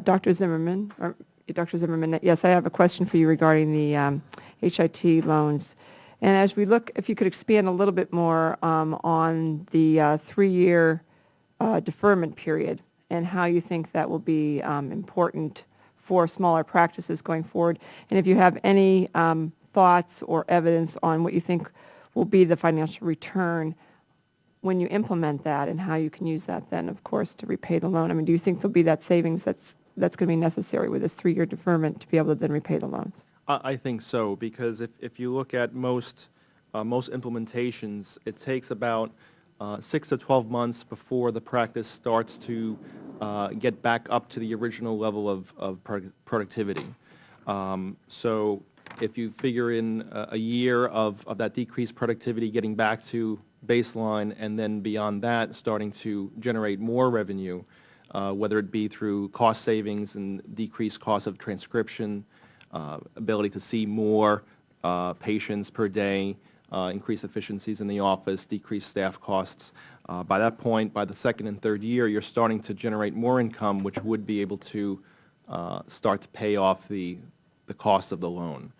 Dr. Zimmerman, Dr. Zimmerman, yes, I have a question for you regarding the HIT loans. And as we look, if you could expand a little bit more on the 3-year deferment period and how you think that will be important for smaller practices going forward. And if you have any thoughts or evidence on what you think will be the financial return when you implement that and how you can use that then, of course, to repay the loan. I mean, do you think there'll be that savings that's going to be necessary with this 3-year deferment to be able to then repay the loans? I think so, because if you look at most implementations, it takes about 6 to 12 months before the practice starts to get back up to the original level of productivity. So if you figure in a year of that decreased productivity getting back to baseline, and then beyond that starting to generate more revenue, whether it be through cost savings and decreased cost of transcription, ability to see more patients per day, increase efficiencies in the office, decrease staff costs. By that point, by the 2nd and 3rd year, you're starting to generate more income, which would be able to start to pay off the cost of the loan.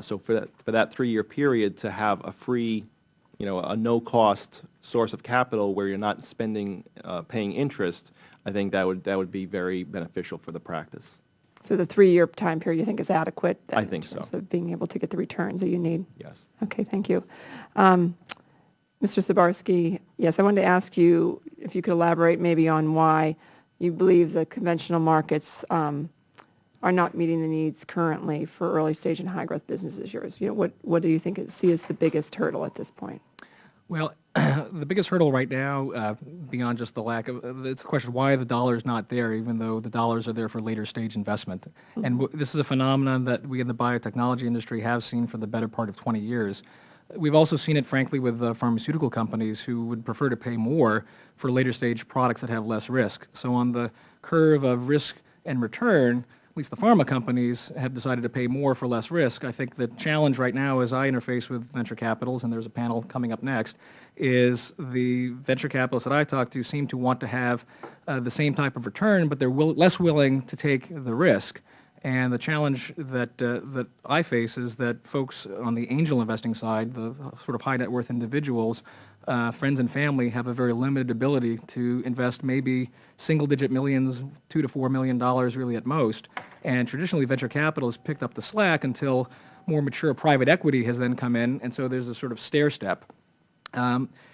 So for that 3-year period, to have a free, a no-cost source of capital where you're not paying interest, I think that would be very beneficial for the practice. So the 3-year time period you think is adequate? I think so. In terms of being able to get the returns that you need? Yes. Okay, thank you. Mr. Sabarsky, yes, I wanted to ask you if you could elaborate maybe on why you believe the conventional markets are not meeting the needs currently for early stage and high growth businesses as yours. What do you see as the biggest hurdle at this point? Well, the biggest hurdle right now, beyond just the lack of, it's a question why the dollar is not there, even though the dollars are there for later stage investment. Mm-hmm. And this is a phenomenon that we in the biotechnology industry have seen for the better part of 20 years. We've also seen it, frankly, with pharmaceutical companies who would prefer to pay more for later stage products that have less risk. So on the curve of risk and return, at least the pharma companies have decided to pay more for less risk. I think the challenge right now, as I interface with venture capitals, and there's a panel coming up next, is the venture capitalists that I talk to seem to want to have the same type of return, but they're less willing to take the risk. And the challenge that I face is that folks on the angel investing side, the sort of high net worth individuals, friends and family, have a very limited ability to invest maybe single-digit millions, $2 to $4 million really at most. And traditionally, venture capital has picked up the slack until more mature private equity has then come in, and so there's a sort of stair step.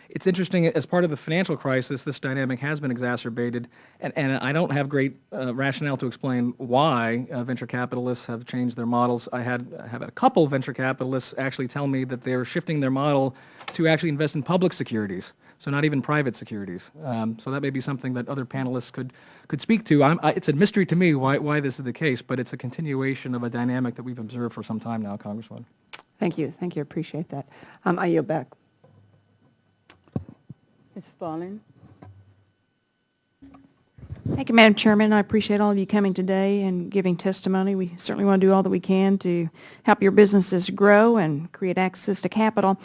It's interesting, as part of the financial crisis, this dynamic has been exacerbated, and I don't have great rationale to explain why venture capitalists have changed their models. I have a couple venture capitalists actually tell me that they're shifting their model to actually invest in public securities, so not even private securities. So that may be something that other panelists could speak to. It's a mystery to me why this is the case, but it's a continuation of a dynamic that we've observed for some time now, Congresswoman. Thank you. Thank you. I appreciate that. I yield back. Ms. Fallon. Thank you, Madam Chairman. I appreciate all of you coming today and giving testimony. We certainly want to do all that we can to help your businesses grow and create access to capital.